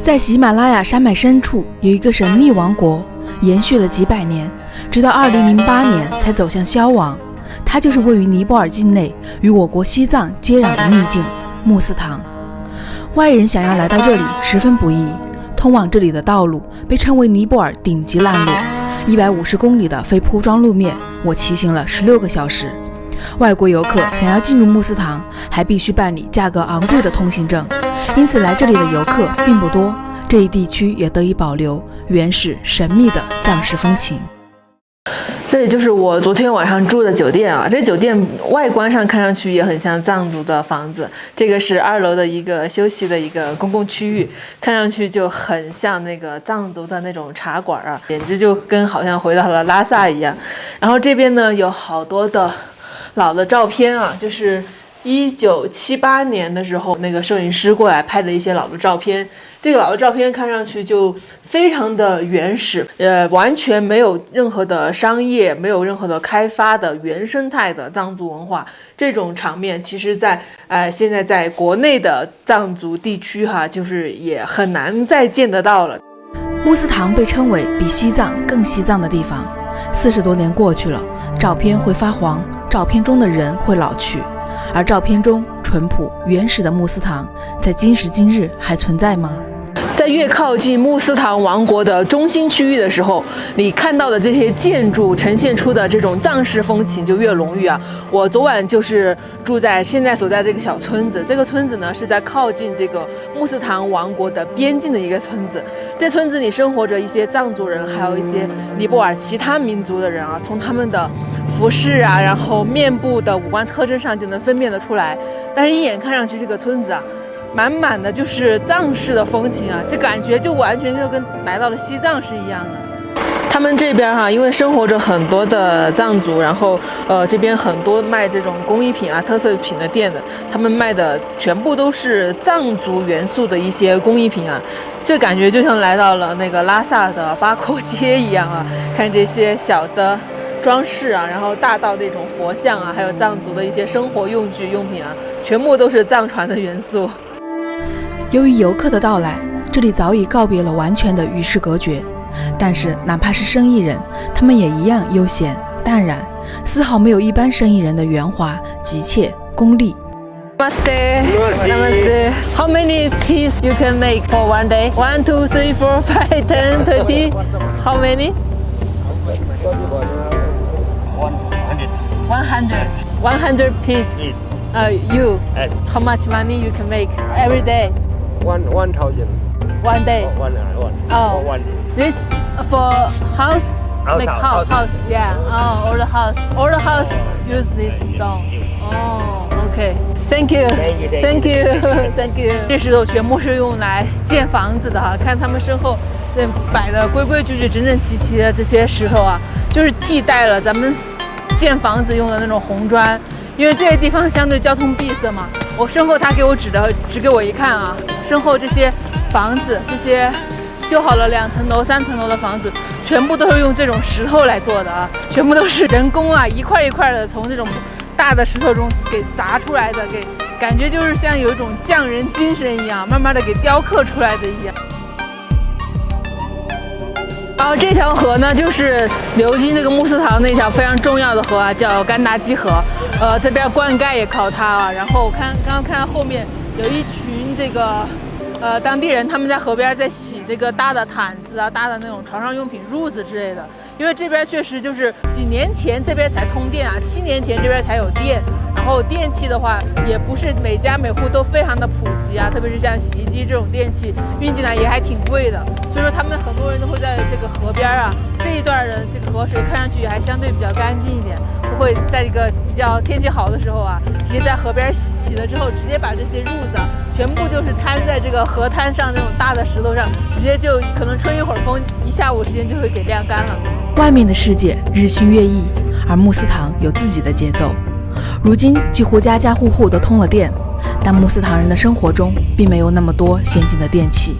在喜马拉雅山脉深处有一个神秘王国，延续了几百年，直到2008年才走向消亡。它就是位于尼泊尔境内，与我国西藏接壤的秘境穆斯堂。外人想要来到这里十分不易，通往这里的道路被称为尼泊尔顶级烂路，150公里的非铺装路面，我骑行了16个小时。外国游客想要进入穆斯堂，还必须办理价格昂贵的通行证，因此来这里的游客并不多。这一地区也得以保留原始神秘的藏式风情。这里就是我昨天晚上住的酒店啊，这酒店外观上看上去也很像藏族的房子。这个是2楼的一个休息的一个公共区域，看上去就很像那个藏族的那种茶馆啊，简直就跟好像回到了拉萨一样。然后这边呢有好多的老的照片啊，就是1978年的时候那个摄影师过来拍的一些老的照片。这个老的照片看上去就非常的原始，完全没有任何的商业，没有任何的开发的原生态的藏族文化。这种场面其实在现在在国内的藏族地区就是也很难再见得到了。穆斯堂被称为比西藏更西藏的地方。40多年过去了，照片会发黄，照片中的人会老去，而照片中淳朴原始的穆斯堂在今时今日还存在吗？在越靠近穆斯堂王国的中心区域的时候，你看到的这些建筑呈现出的这种藏式风情就越浓郁啊。我昨晚就是住在现在所在这个小村子，这个村子呢是在靠近这个穆斯堂王国的边境的一个村子。这村子里生活着一些藏族人，还有一些尼泊尔其他民族的人啊，从他们的服饰啊，然后面部的五官特征上就能分辨得出来。但是一眼看上去这个村子啊，满满的就是藏式的风情啊，这感觉就完全就跟来到了西藏是一样的。他们这边因为生活着很多的藏族，然后这边很多卖这种工艺品啊、特色品的店的，他们卖的全部都是藏族元素的一些工艺品啊，这感觉就像来到了那个拉萨的八廓街一样啊，看这些小的装饰啊，然后大到那种佛像啊，还有藏族的一些生活用具用品啊，全部都是藏传的元素。由于游客的到来，这里早已告别了完全的与世隔绝，但是哪怕是生意人，他们也一样悠闲淡然，丝毫没有一般生意人的圆滑、急切、功利。Namaste. Namaste. How many pieces you can make for one day? 1, 2, 3, 4, 5, 10, 20. How many? 100 pieces. You. Yes. How much money you can make every day? 1,000. One day. One. Oh. One. This for house. Make house. Yeah. Oh, all the house use this stone. Oh, okay. Thank you. Thank you. 这石头全部是用来建房子的哈，看他们身后这摆的规规矩矩、整整齐齐的这些石头啊，就是替代了咱们建房子用的那种红砖。因为这些地方相对交通闭塞嘛，我身后他给我指给我一看啊，身后这些房子，这些修好了2层楼、3层楼的房子，全部都是用这种石头来做的啊，全部都是人工啊，一块一块的从这种大的石头中给砸出来的，给感觉就是像有一种匠人精神一样，慢慢的给雕刻出来的一样。然后这条河呢，就是流经这个穆斯堂那条非常重要的河啊，叫甘达基河。这边灌溉也靠它啊。然后刚刚看到后面有一群这个当地人，他们在河边在洗这个大的毯子啊、大的那种床上用品、褥子之类的。因为这边确实就是几年前这边才通电啊，7年前这边才有电。然后电器的话，也不是每家每户都非常的普及啊，特别是像洗衣机这种电器运进来也还挺贵的，所以说他们很多人都会在这个河边啊，这一段的这个河水看上去还相对比较干净一点，都会在一个比较天气好的时候啊，直接在河边洗了之后，直接把这些褥子全部就是摊在这个河滩上那种大的石头上，直接就可能吹一会儿风，一下午时间就会给晾干了。外面的世界日新月异，而穆斯堂有自己的节奏。如今几乎家家户户都通了电，但穆斯堂人的生活中并没有那么多先进的电器。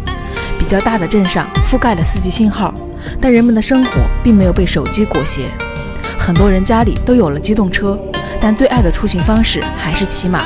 比较大的镇上覆盖了4G 信号，但人们的生活并没有被手机裹挟。很多人家里都有了机动车，但最爱的出行方式还是骑马。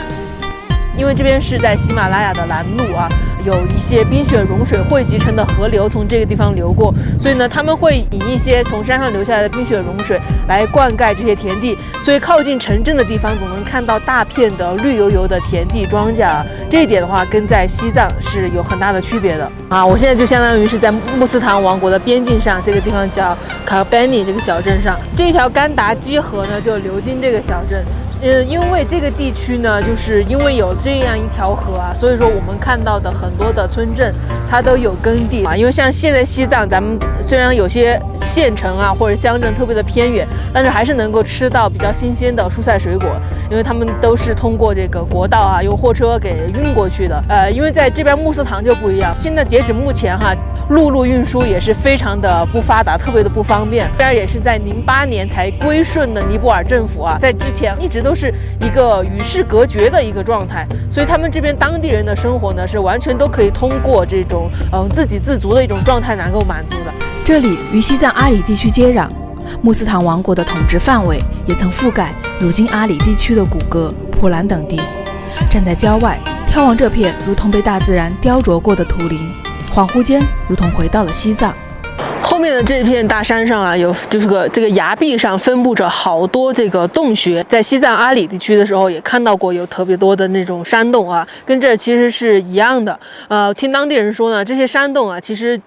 因为这边是在喜马拉雅的拦路啊，有一些冰雪融水汇集成的河流从这个地方流过，所以呢，他们会引一些从山上流下来的冰雪融水来灌溉这些田地，所以靠近城镇的地方总能看到大片的绿油油的田地庄稼。这一点的话，跟在西藏是有很大的区别的啊！我现在就相当于是在穆斯唐王国的边境上，这个地方叫卡班尼这个小镇上，这条甘达基河呢就流经这个小镇。因为这个地区呢，就是因为有这样一条河啊，所以说我们看到的很多的村镇，它都有耕地啊。因为像现在西藏，咱们虽然有些县城啊或者乡镇特别的偏远，但是还是能够吃到比较新鲜的蔬菜水果，因为他们都是通过这个国道啊，用货车给运过去的。因为在这边穆斯唐就不一样，现在截止目前哈，陆路运输也是非常的不发达，特别的不方便。这边也是在08年才归顺的尼泊尔政府啊，在之前一直都是一个与世隔绝的一个状态，所以他们这边当地人的生活呢，是完全都可以通过这种自给自足的一种状态能够满足的。这里与西藏阿里地区接壤，穆斯唐王国的统治范围也曾覆盖如今阿里地区的古格、普兰等地。站在郊外眺望这片如同被大自然雕琢过的土林，恍惚间如同回到了西藏。后面的这片大山上啊，有就是这个崖壁上分布着好多这个洞穴。在西藏阿里地区的时候，也看到过有特别多的那种山洞啊，跟这其实是一样的。听当地人说呢，这些山洞啊，其实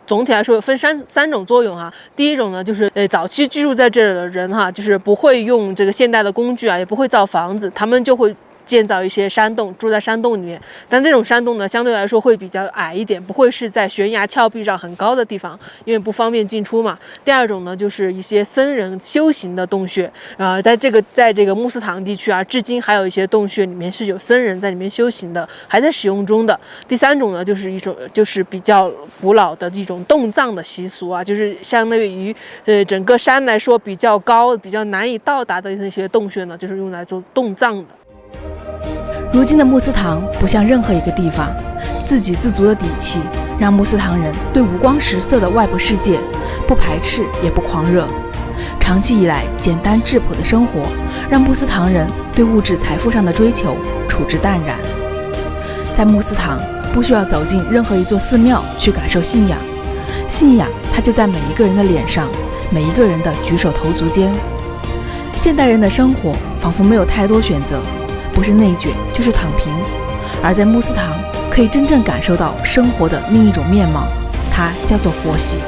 总体来说分三种作用哈。第一种呢，就是早期居住在这儿的人哈，就是不会用这个现代的工具啊，也不会造房子，他们就会建造一些山洞，住在山洞里面。但这种山洞呢，相对来说会比较矮一点，不会是在悬崖峭壁上很高的地方，因为不方便进出嘛。第二种呢，就是一些僧人修行的洞穴。在这个穆斯唐地区啊，至今还有一些洞穴里面是有僧人在里面修行的，还在使用中的。第三种呢，就是比较古老的一种洞葬的习俗啊，就是相当于整个山来说比较高、比较难以到达的那些洞穴呢，就是用来做洞葬的。如今的穆斯唐不像任何一个地方，自给自足的底气让穆斯唐人对五光十色的外部世界不排斥也不狂热。长期以来简单质朴的生活让穆斯唐人对物质财富上的追求处之淡然。在穆斯唐不需要走进任何一座寺庙去感受信仰，信仰它就在每一个人的脸上，每一个人的举手投足间。现代人的生活仿佛没有太多选择，不是内卷就是躺平，而在穆斯唐可以真正感受到生活的另一种面貌，它叫做佛系。